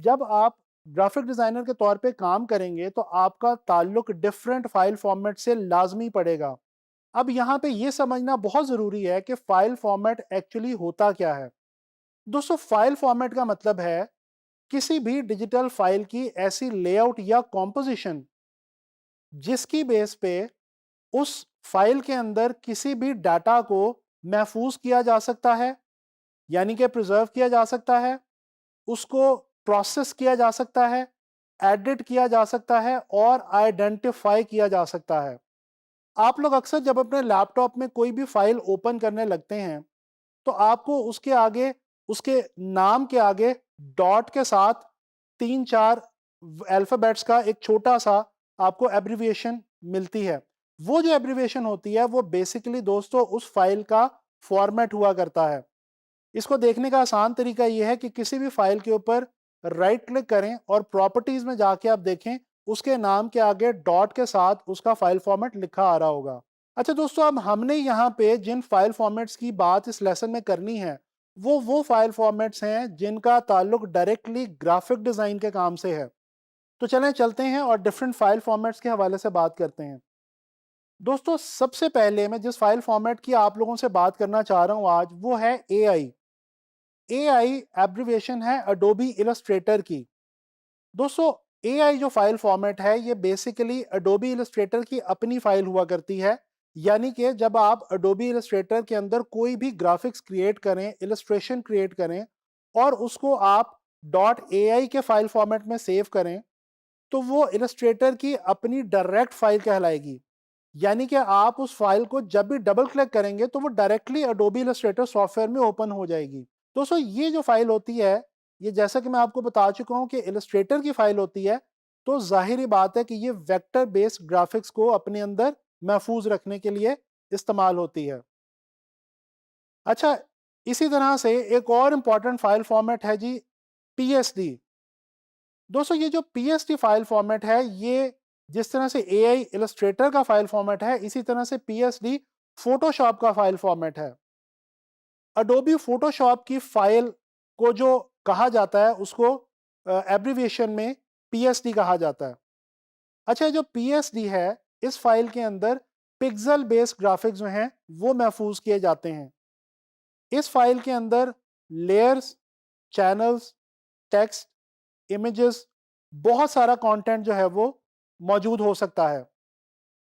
जब आप graphic designer के तौर पे काम करेंगे तो आपका ताल्लुक डिफरेंट फाइल फॉर्मेट से लाजमी पड़ेगा। अब यहाँ पे ये समझना बहुत ज़रूरी है कि फाइल फॉर्मेट एक्चुअली होता क्या है। दोस्तों, फाइल फॉर्मेट का मतलब है किसी भी डिजिटल फाइल की ऐसी लेआउट या कॉम्पोजिशन जिसकी बेस पे उस फाइल के अंदर किसी भी डाटा को महफूज किया जा सकता है, यानी कि प्रिजर्व किया जा सकता है, उसको प्रोसेस किया जा सकता है, एडिट किया जा सकता है और आइडेंटिफाई किया जा सकता है। आप लोग अक्सर जब अपने लैपटॉप में कोई भी फाइल ओपन करने लगते हैं तो आपको उसके आगे, उसके नाम के आगे डॉट के साथ 3-4 अल्फ़ाबेट्स का एक छोटा-सा आपको एब्रिविएशन मिलती है। वो जो एब्रिविएशन होती है वो बेसिकली दोस्तों उस फाइल का फॉर्मेट हुआ करता है। इसको देखने का आसान तरीका ये है कि किसी भी फाइल के ऊपर राइट क्लिक करें और प्रॉपर्टीज में जाके आप देखें, उसके नाम के आगे डॉट के साथ उसका फाइल फॉर्मेट लिखा आ रहा होगा। अच्छा दोस्तों, अब हमने यहाँ पे जिन फाइल फॉर्मेट्स की बात इस लेसन में करनी है वो फाइल फॉर्मेट्स हैं जिनका ताल्लुक डायरेक्टली ग्राफिक डिजाइन के काम से है। तो चलें चलते हैं और डिफरेंट फाइल फॉर्मेट्स के हवाले से बात करते हैं। दोस्तों, सबसे पहले मैं जिस फाइल फॉर्मेट की आप लोगों से बात करना चाह रहा हूँ आज, वो है AI। AI एब्रिविएशन है अडोबी इलस्ट्रेटर की। दोस्तों, AI जो फाइल फॉर्मेट है ये बेसिकली अडोबी इलस्ट्रेटर की अपनी फाइल हुआ करती है। यानी कि जब आप अडोबी इलस्ट्रेटर के अंदर कोई भी ग्राफिक्स क्रिएट करें, इलस्ट्रेशन क्रिएट करें और उसको आप .ai के फाइल फॉर्मेट में सेव करें, तो वो इलस्ट्रेटर की अपनी डायरेक्ट फाइल कहलाएगी। यानी कि आप उस फाइल को जब भी डबल क्लिक करेंगे तो वो डायरेक्टली अडोबी इलस्ट्रेटर सॉफ्टवेयर में ओपन हो जाएगी। दोस्तों, ये जो फाइल होती है, ये जैसा कि मैं आपको बता चुका हूं कि इलस्ट्रेटर की फाइल होती है, तो जाहिर बात है कि ये वेक्टर बेस्ड ग्राफिक्स को अपने अंदर महफूज रखने के लिए इस्तेमाल होती है। अच्छा, इसी तरह से एक और इंपॉर्टेंट फाइल फॉर्मेट है जी, PSD। दोस्तों, ये जो PSD फाइल फॉर्मेट है, ये जिस तरह से AI इलस्ट्रेटर का फाइल फॉर्मेट है, इसी तरह से PSD फोटोशॉप का फाइल फॉर्मेट है। अडोबी फोटोशॉप की फाइल को जो कहा जाता है उसको एब्रिविएशन में PSD कहा जाता है। अच्छा, ये जो PSD है, इस फाइल के अंदर पिक्सल बेस्ड ग्राफिक्स जो हैं वो महफूज किए जाते हैं। इस फाइल के अंदर लेयर्स, चैनल्स, टेक्स्ट, इमेजेस, बहुत सारा कंटेंट जो है वो मौजूद हो सकता है।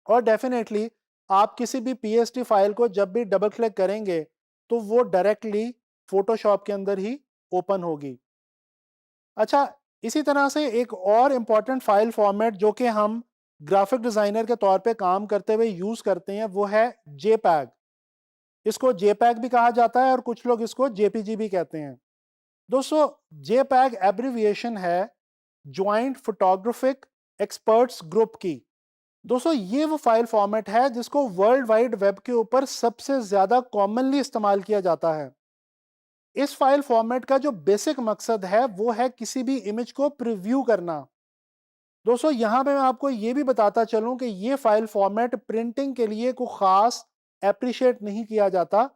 और डेफिनेटली आप किसी भी पीएसटी फाइल को जब भी डबल क्लिक करेंगे तो वो डायरेक्टली फोटोशॉप के अंदर ही ओपन होगी। अच्छा, इसी तरह से एक और इम्पॉर्टेंट फाइल फॉर्मेट जो कि हम ग्राफिक डिजाइनर के तौर पे काम करते हुए यूज करते हैं वो है जेपैग। इसको जेपैग भी कहा जाता है और कुछ लोग इसको जेपीजी भी कहते हैं। दोस्तों, जेपैग एब्रिविएशन है ज्वाइंट फोटोग्राफिक एक्सपर्ट्स ग्रुप की। दोस्तों, ये वो फाइल फॉर्मेट है जिसको वर्ल्ड वाइड वेब के ऊपर सबसे ज्यादा कॉमनली इस्तेमाल किया जाता है। इस फाइल फॉर्मेट का जो बेसिक मकसद है वो है किसी भी इमेज को प्रीव्यू करना। दोस्तों, यहां पे मैं आपको ये भी बताता चलूं कि ये फाइल फॉर्मेट प्रिंटिंग के लिए कोई खास एप्रिशिएट नहीं किया जाता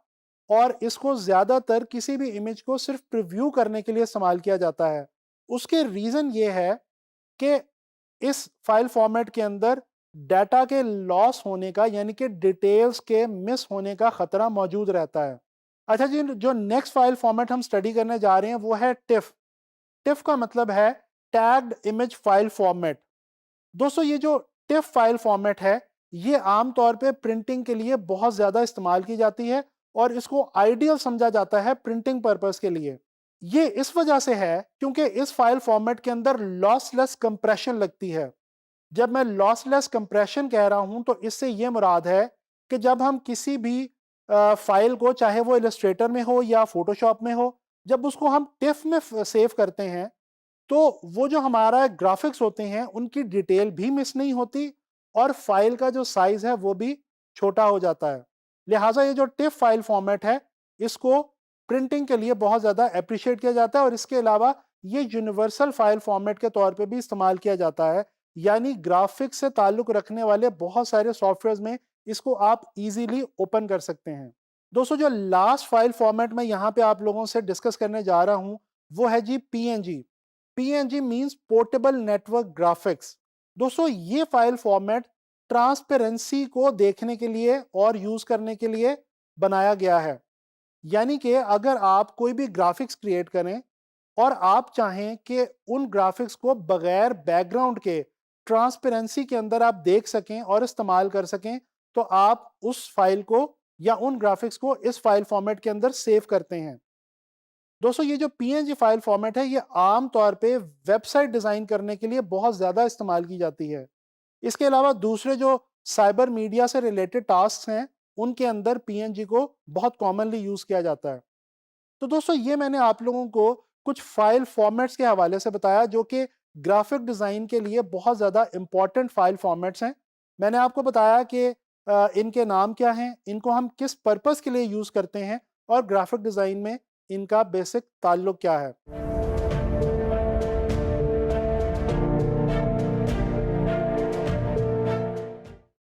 और इसको ज्यादातर किसी भी इमेज को सिर्फ प्रीव्यू करने के लिए इस्तेमाल किया जाता है। उसके रीजन ये है कि इस फाइल फॉर्मेट के अंदर डाटा के लॉस होने का, यानी कि डिटेल्स के मिस होने का खतरा मौजूद रहता है। अच्छा जी, जो नेक्स्ट फाइल फॉर्मेट हम स्टडी करने जा रहे हैं वो है टिफ। टिफ का मतलब है टैग्ड इमेज फाइल फॉर्मेट। दोस्तों, ये जो टिफ फाइल फॉर्मेट है ये आमतौर पे प्रिंटिंग के लिए बहुत ज्यादा इस्तेमाल की जाती है और इसको आइडियल समझा जाता है प्रिंटिंग पर्पस के लिए। ये इस वजह से है क्योंकि इस फाइल फॉर्मेट के अंदर लॉसलेस कंप्रेशन लगती है। जब मैं लॉसलेस कंप्रेशन कह रहा हूं तो इससे ये मुराद है कि जब हम किसी भी फाइल को, चाहे वो इलस्ट्रेटर में हो या फोटोशॉप में हो, जब उसको हम टिफ में सेव करते हैं तो वो जो हमारा ग्राफिक्स होते हैं उनकी डिटेल भी मिस नहीं होती और फाइल का जो साइज है वो भी छोटा हो जाता है। लिहाजा ये जो टिफ फाइल फॉर्मेट है इसको प्रिंटिंग के लिए बहुत ज़्यादा अप्रिशिएट किया जाता है और इसके अलावा ये यूनिवर्सल फाइल फॉर्मेट के तौर पे भी इस्तेमाल किया जाता है। यानी ग्राफिक्स से ताल्लुक रखने वाले बहुत सारे सॉफ्टवेयर में इसको आप इजीली ओपन कर सकते हैं। दोस्तों, जो लास्ट फाइल फॉर्मेट मैं यहाँ पे आप लोगों से डिस्कस करने जा रहा हूँ वो है जी PNG। PNG means portable network graphics. दोस्तों ये फाइल फॉर्मेट ट्रांसपेरेंसी को देखने के लिए और यूज करने के लिए बनाया गया है। यानी कि अगर आप कोई भी ग्राफिक्स क्रिएट करें और आप चाहें कि उन ग्राफिक्स को बगैर बैकग्राउंड के ट्रांसपेरेंसी के अंदर आप देख सकें और इस्तेमाल कर सकें, तो आप उस फाइल को या उन ग्राफिक्स को इस फाइल फॉर्मेट के अंदर सेव करते हैं। दोस्तों ये जो पीएनजी फाइल फॉर्मेट है, ये आम तौर पे वेबसाइट डिजाइन करने के लिए बहुत ज्यादा इस्तेमाल की जाती है। इसके अलावा दूसरे जो साइबर मीडिया से रिलेटेड टास्क हैं, उनके अंदर पीएनजी को बहुत कॉमनली यूज किया जाता है। तो दोस्तों ये मैंने आप लोगों को कुछ फाइल फॉर्मेट्स के हवाले से बताया जो कि ग्राफिक डिज़ाइन के लिए बहुत ज़्यादा इंपॉर्टेंट फाइल फॉर्मेट्स हैं। मैंने आपको बताया कि इनके नाम क्या हैं, इनको हम किस पर्पस के लिए यूज़ करते हैं और ग्राफिक डिज़ाइन में इनका बेसिक ताल्लुक क्या है।